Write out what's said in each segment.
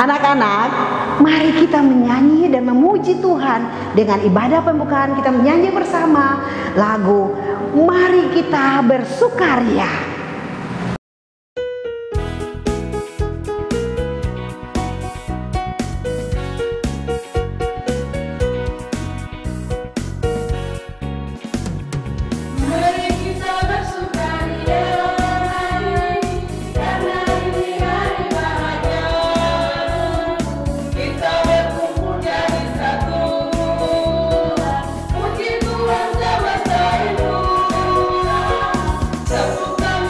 Anak-anak, mari kita menyanyi dan memuji Tuhan. Dengan ibadah pembukaan kita menyanyi bersama lagu Mari Kita Bersukaria. Puji Tuhan semesta itu, sempurna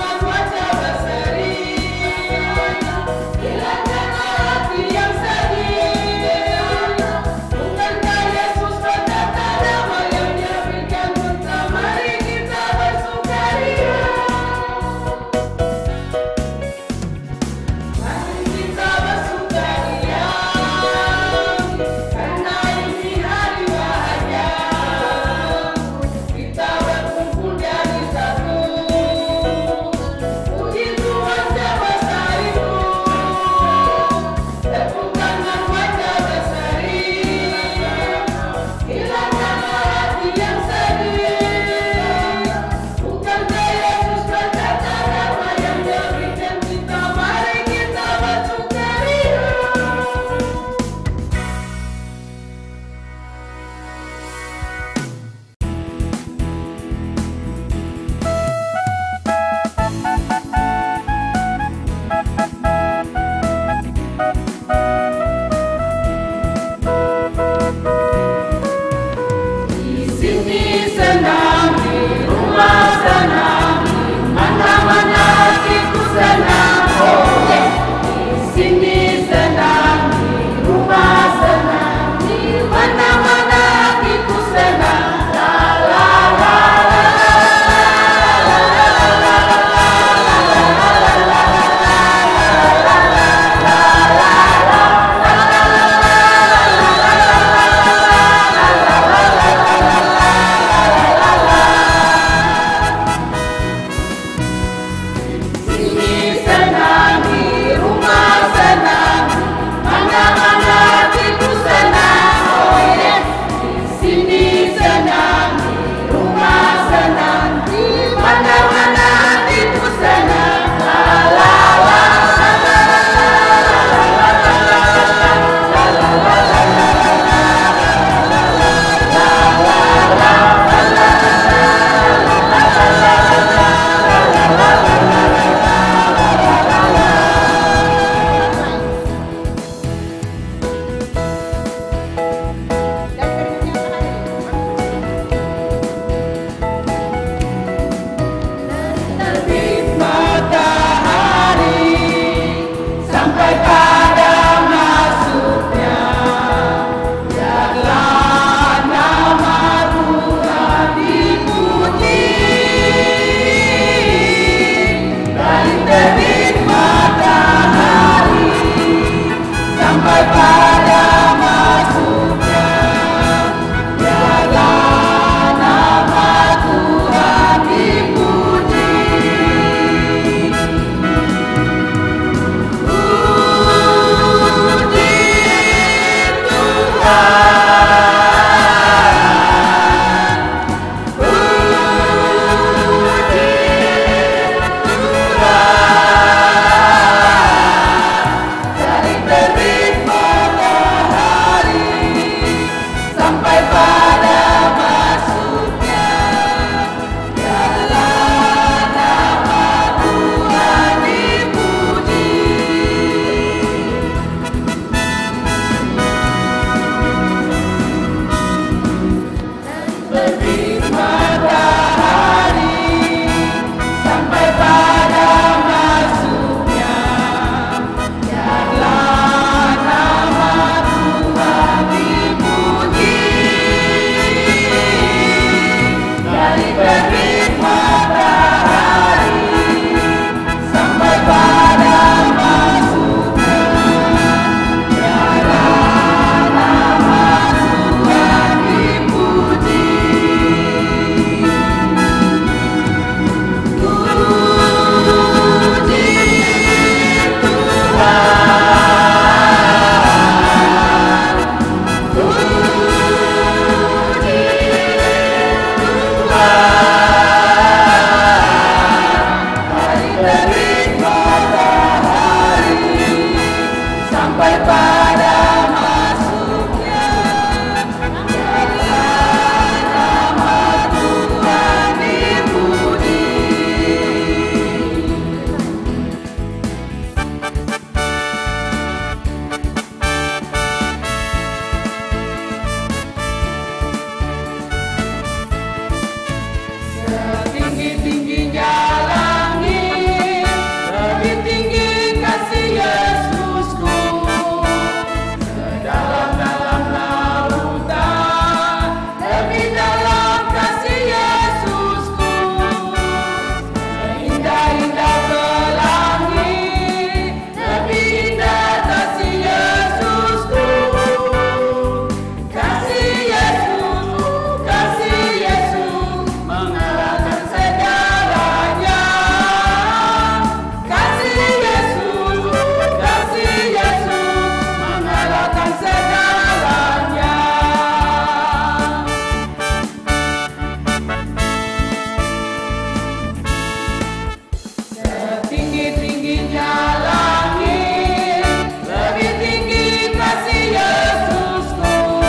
tingginya langit, lebih tinggi kasih Yesusku.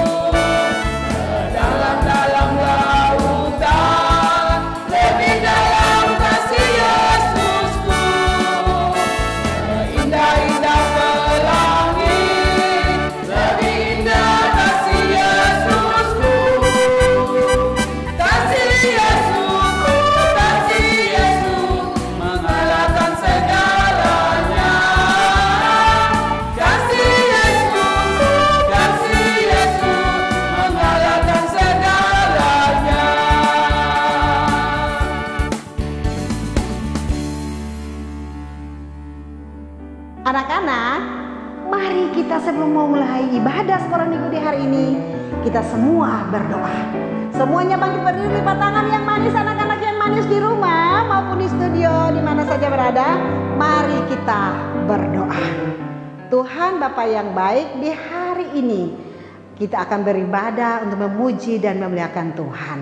Sedalam-dalam lautan, lebih dalam kasih Yesusku. Seindah-indah pelangi, lebih indah kasih Yesusku. Kasih Yesusku, kasih Yesus, mengalahkan segalanya. Kasih Yesus, mengalahkan segalanya. Anak-anak, mari kita sebelum memulai ibadah sekolah minggu di hari ini, kita semua berdoa. Semuanya bangkit berdiri, lipat tangan yang manis, anak-anak yang manis di rumah maupun di studio, di mana saja berada. Mari kita berdoa. Tuhan Bapa yang baik, di hari ini kita akan beribadah untuk memuji dan memuliakan Tuhan.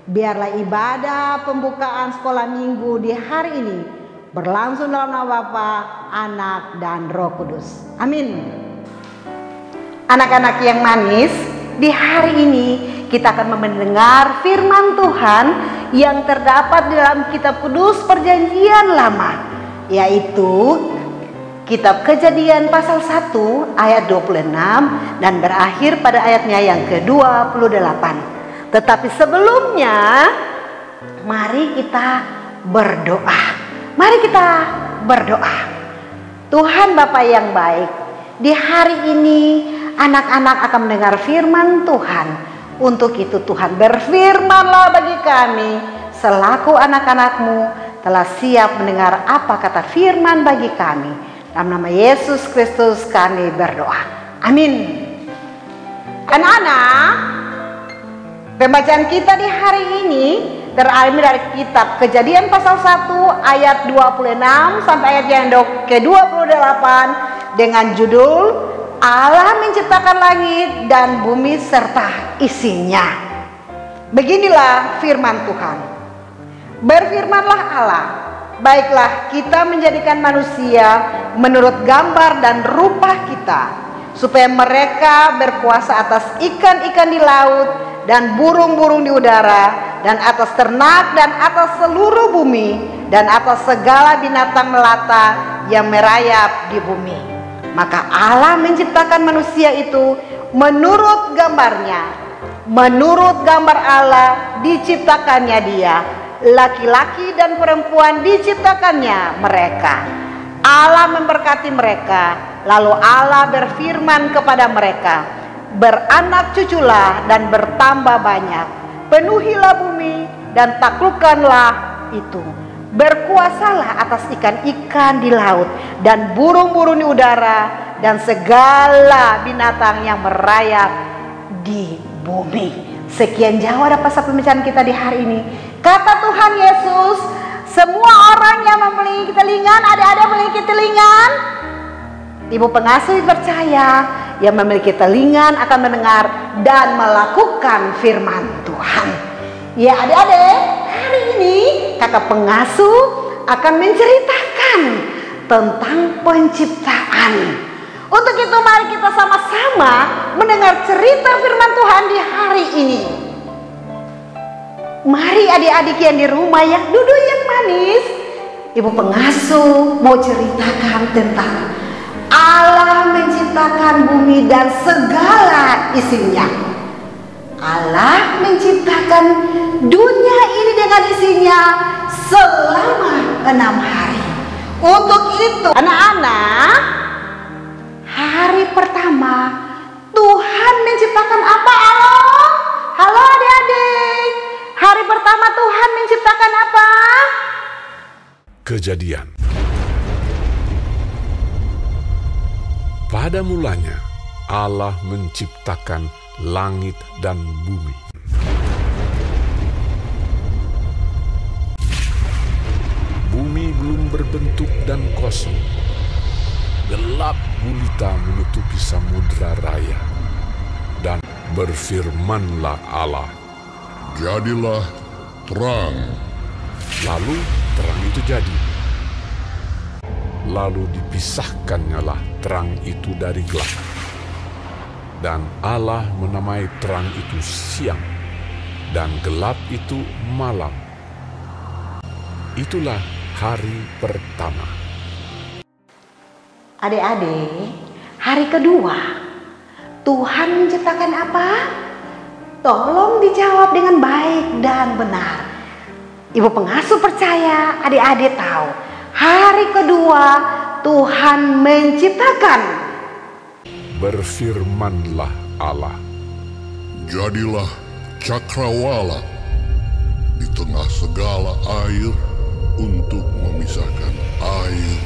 Biarlah ibadah pembukaan sekolah minggu di hari ini berlangsung dalam nama Bapa, Anak, dan Roh Kudus. Amin. Anak-anak yang manis, di hari ini kita akan mendengar firman Tuhan yang terdapat di dalam Kitab Kudus Perjanjian Lama, yaitu Kitab Kejadian pasal 1 ayat 26 dan berakhir pada ayatnya yang ke-28. Tetapi sebelumnya, mari kita berdoa. Mari kita berdoa. Tuhan Bapa yang baik, di hari ini anak-anak akan mendengar firman Tuhan. Untuk itu Tuhan, berfirmanlah bagi kami selaku anak-anak-Mu telah siap mendengar apa kata firman bagi kami. Dalam nama Yesus Kristus kami berdoa. Amin. Anak-anak, pembacaan kita di hari ini terambil dari kitab Kejadian pasal 1 ayat 26 sampai ayat yang ke-28 dengan judul Allah menciptakan langit dan bumi serta isinya. Beginilah firman Tuhan. Berfirmanlah Allah, baiklah kita menjadikan manusia menurut gambar dan rupa kita, supaya mereka berkuasa atas ikan-ikan di laut dan burung-burung di udara, dan atas ternak, dan atas seluruh bumi, dan atas segala binatang melata yang merayap di bumi. Maka Allah menciptakan manusia itu menurut gambarnya. Menurut gambar Allah diciptakannya dia, laki-laki dan perempuan diciptakannya mereka. Allah memberkati mereka, lalu Allah berfirman kepada mereka, beranak cuculah dan bertambah banyak, penuhilah bumi dan taklukkanlah itu. Berkuasalah atas ikan-ikan di laut dan burung-burung di udara dan segala binatang yang merayap di bumi. Sekian jauh ada pasal pembacaan kita di hari ini. Kata Tuhan Yesus, semua orang yang memiliki telinga, adik-adik memiliki telinga, ibu pengasuh percaya, yang memiliki telinga akan mendengar dan melakukan firman Tuhan. Ya adik-adik, hari ini kakak pengasuh akan menceritakan tentang penciptaan. Untuk itu mari kita sama-sama mendengar cerita firman Tuhan di hari ini. Mari adik-adik yang di rumah yang duduk yang manis, ibu pengasuh mau ceritakan tentang Allah menciptakan bumi dan segala isinya. Allah menciptakan dunia ini dengan isinya selama 6 hari. Untuk itu anak-anak, hari pertama Tuhan menciptakan apa? Halo adik-adik, hari pertama Tuhan menciptakan apa? Kejadian. Pada mulanya Allah menciptakan langit dan bumi. Bumi belum berbentuk dan kosong. Gelap gulita menutupi samudra raya. Dan berfirmanlah Allah, jadilah terang. Lalu terang itu jadi. lalu dipisahkannyalah terang itu dari gelap. Dan Allah menamai terang itu siang, dan gelap itu malam. Itulah hari pertama. Adik-adik, hari kedua, Tuhan menciptakan apa? Tolong dijawab dengan baik dan benar. Ibu pengasuh percaya adik-adik tahu, hari kedua Tuhan menciptakan. Berfirmanlah Allah, Jadilah cakrawala di tengah segala air untuk memisahkan air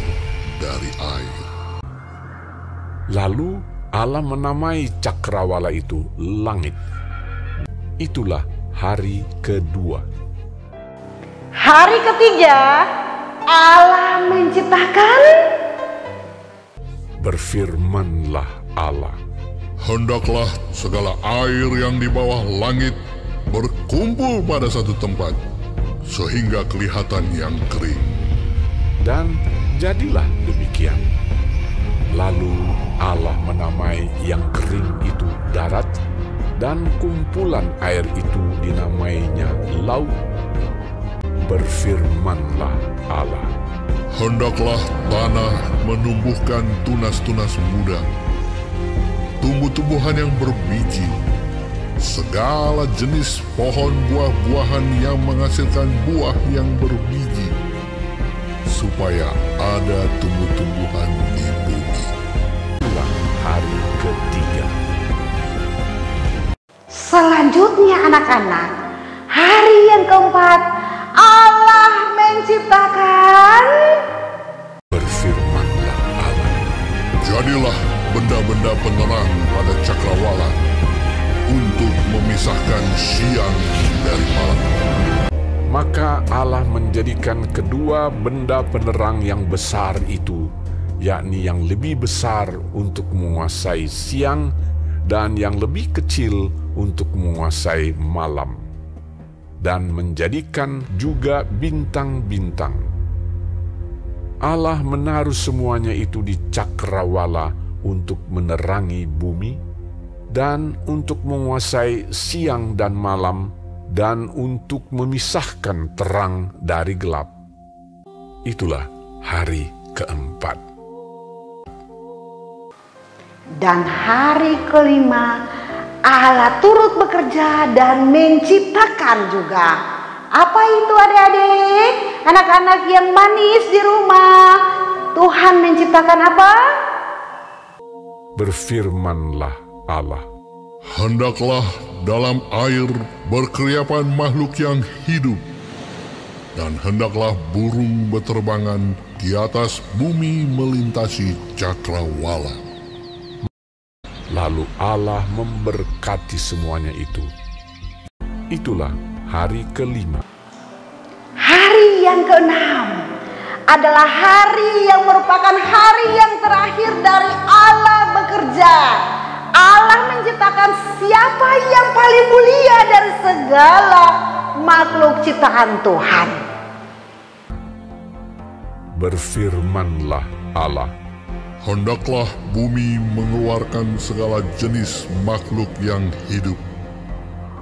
dari air. Lalu Allah menamai cakrawala itu langit. Itulah hari kedua. Hari ketiga Allah menciptakan. Berfirmanlah Allah, Hendaklah segala air yang di bawah langit berkumpul pada satu tempat, sehingga kelihatan yang kering. dan jadilah demikian. Lalu Allah menamai yang kering itu darat, dan kumpulan air itu dinamainya laut. Berfirmanlah Allah, Hendaklah tanah menumbuhkan tunas-tunas muda, tumbuh-tumbuhan yang berbiji, segala jenis pohon buah-buahan yang menghasilkan buah yang berbiji, supaya ada tumbuh-tumbuhan di bumi. itulah hari ketiga. Selanjutnya anak-anak, hari yang keempat Allah menciptakan. Berfirmanlah Allah, Jadilah benda-benda penerang pada cakrawala untuk memisahkan siang dari malam. maka Allah menjadikan kedua benda penerang yang besar itu, yakni yang lebih besar untuk menguasai siang dan yang lebih kecil untuk menguasai malam, dan menjadikan juga bintang-bintang. Allah menaruh semuanya itu di cakrawala untuk menerangi bumi, dan untuk menguasai siang dan malam, dan untuk memisahkan terang dari gelap. Itulah hari keempat. Dan hari kelima Allah turut bekerja dan menciptakan juga. Apa itu adik-adik? Anak-anak yang manis di rumah, Tuhan menciptakan apa? Berfirmanlah Allah, Hendaklah dalam air berkeriapan makhluk yang hidup, dan hendaklah burung beterbangan di atas bumi melintasi cakrawala. lalu Allah memberkati semuanya itu. Itulah hari kelima. Hari yang keenam adalah hari yang merupakan hari yang terakhir dari Allah bekerja. Allah menciptakan siapa yang paling mulia dari segala makhluk ciptaan Tuhan. Berfirmanlah Allah, Hendaklah bumi mengeluarkan segala jenis makhluk yang hidup,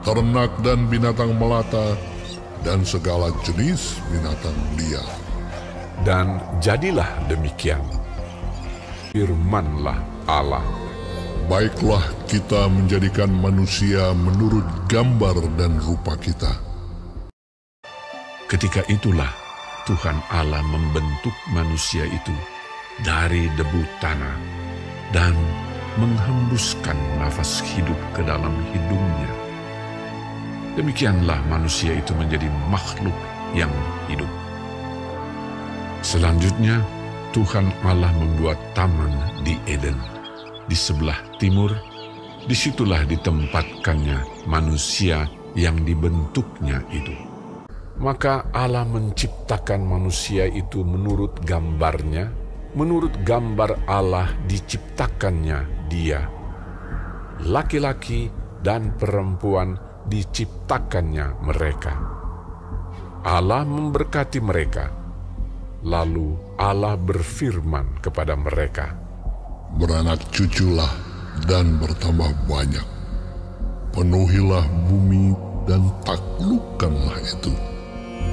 ternak dan binatang melata, dan segala jenis binatang liar. dan jadilah demikian. Firmanlah Allah, Baiklah kita menjadikan manusia menurut gambar dan rupa kita. ketika itulah Tuhan Allah membentuk manusia itu dari debu tanah dan menghembuskan nafas hidup ke dalam hidungnya. Demikianlah manusia itu menjadi makhluk yang hidup. Selanjutnya, Tuhan Allah membuat taman di Eden, di sebelah timur. Disitulah ditempatkannya manusia yang dibentuknya itu. Maka Allah menciptakan manusia itu menurut gambarnya, menurut gambar Allah diciptakannya dia. Laki-laki dan perempuan diciptakannya mereka. Allah memberkati mereka. Lalu Allah berfirman kepada mereka, Beranak cuculah dan bertambah banyak. Penuhilah bumi dan taklukkanlah itu.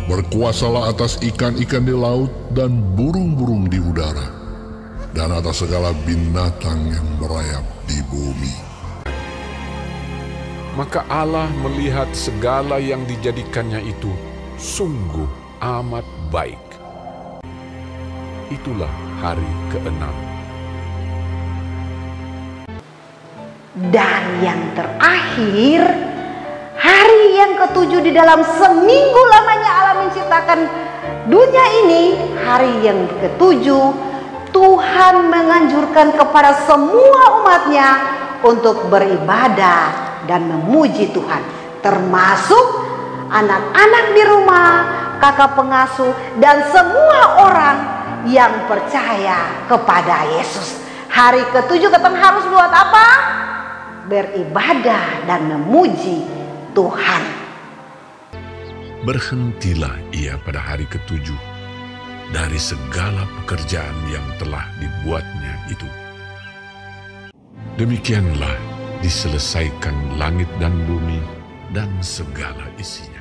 Berkuasalah atas ikan-ikan di laut dan burung-burung di udara, dan atas segala binatang yang merayap di bumi. Maka Allah melihat segala yang dijadikannya itu sungguh amat baik. Itulah hari ke-6. Dan yang terakhir, hari yang ke-7 di dalam seminggu lamanya Allah menciptakan dunia ini, hari yang ke-7 Tuhan menganjurkan kepada semua umatnya untuk beribadah dan memuji Tuhan, termasuk anak-anak di rumah, kakak pengasuh, dan semua orang yang percaya kepada Yesus. Hari ke-7 ketemu harus buat apa? Beribadah dan memuji Tuhan. Berhentilah ia pada hari ke-7 dari segala pekerjaan yang telah dibuatnya itu. Demikianlah diselesaikan langit dan bumi dan segala isinya.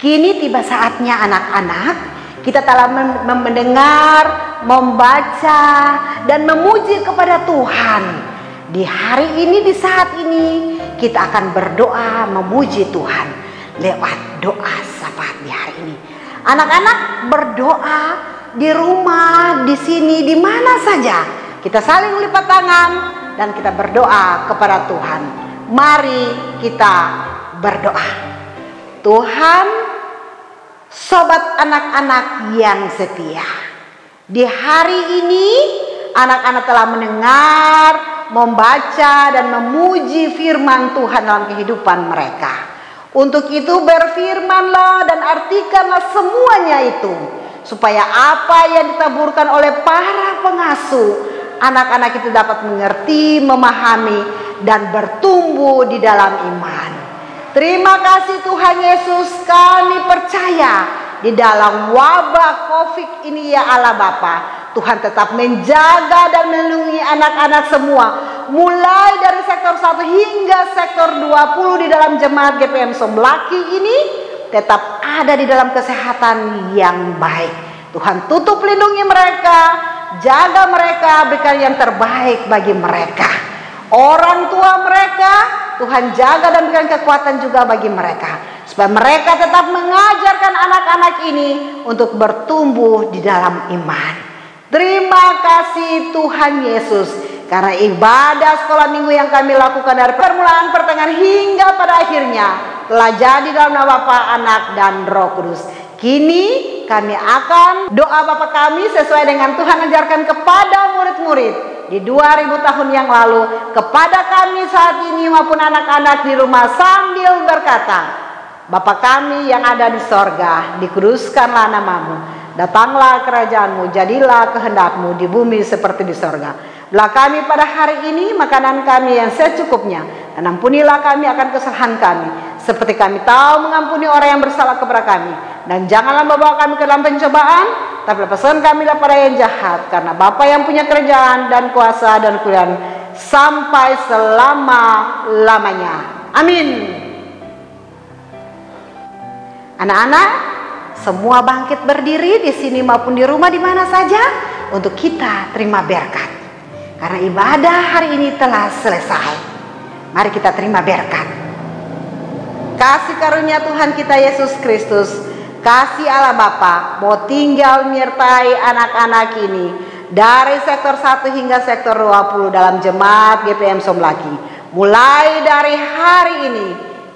Kini tiba saatnya anak-anak, kita telah mendengar, membaca, dan memuji kepada Tuhan. Di hari ini, di saat ini, kita akan berdoa memuji Tuhan lewat doa syafaat di hari ini. Anak-anak berdoa di rumah, di sini, di mana saja. Kita saling lipat tangan dan kita berdoa kepada Tuhan. Mari kita berdoa. Tuhan, sobat anak-anak yang setia, di hari ini anak-anak telah mendengar, membaca, dan memuji firman Tuhan dalam kehidupan mereka. Untuk itu berfirmanlah dan artikanlah semuanya itu, supaya apa yang ditaburkan oleh para pengasuh, anak-anak itu dapat mengerti, memahami, dan bertumbuh di dalam iman. Terima kasih Tuhan Yesus, kami percaya di dalam wabah COVID ini ya Allah Bapa, Tuhan tetap menjaga dan melindungi anak-anak semua, mulai dari sektor 1 hingga sektor 20 di dalam jemaat GPM Somlaki ini tetap ada di dalam kesehatan yang baik. Tuhan tutup lindungi mereka, jaga mereka, berikan yang terbaik bagi mereka. Orang tua mereka Tuhan jaga dan berikan kekuatan juga bagi mereka, supaya mereka tetap mengajarkan anak-anak ini untuk bertumbuh di dalam iman. Terima kasih Tuhan Yesus, karena ibadah sekolah minggu yang kami lakukan dari permulaan, pertengahan hingga pada akhirnya telah jadi dalam nama Bapa, Anak, dan Roh Kudus. Kini kami akan doa Bapa kami sesuai dengan Tuhan ajarkan kepada murid-murid di 2000 tahun yang lalu kepada kami saat ini maupun anak-anak di rumah, sambil berkata, Bapa kami yang ada di sorga, dikuduskanlah namamu, datanglah kerajaanmu, jadilah kehendakmu di bumi seperti di sorga. Berilah kami pada hari ini makanan kami yang secukupnya, dan ampunilah kami akan kesalahan kami, seperti kami tahu mengampuni orang yang bersalah kepada kami. Dan janganlah membawa kami ke dalam pencobaan, tapi lepaskan kami daripada yang jahat, karena Bapa yang punya kerajaan dan kuasa dan kemuliaan sampai selama-lamanya. Amin. Anak-anak, semua bangkit berdiri di sini maupun di rumah di mana saja untuk kita terima berkat. Karena ibadah hari ini telah selesai. Mari kita terima berkat. Kasih karunia Tuhan kita Yesus Kristus, kasih Allah Bapa mau tinggal menyertai anak-anak ini dari sektor 1 hingga sektor 20 dalam jemaat GPM Somlaki, mulai dari hari ini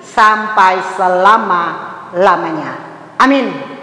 sampai selama-lamanya. Amin.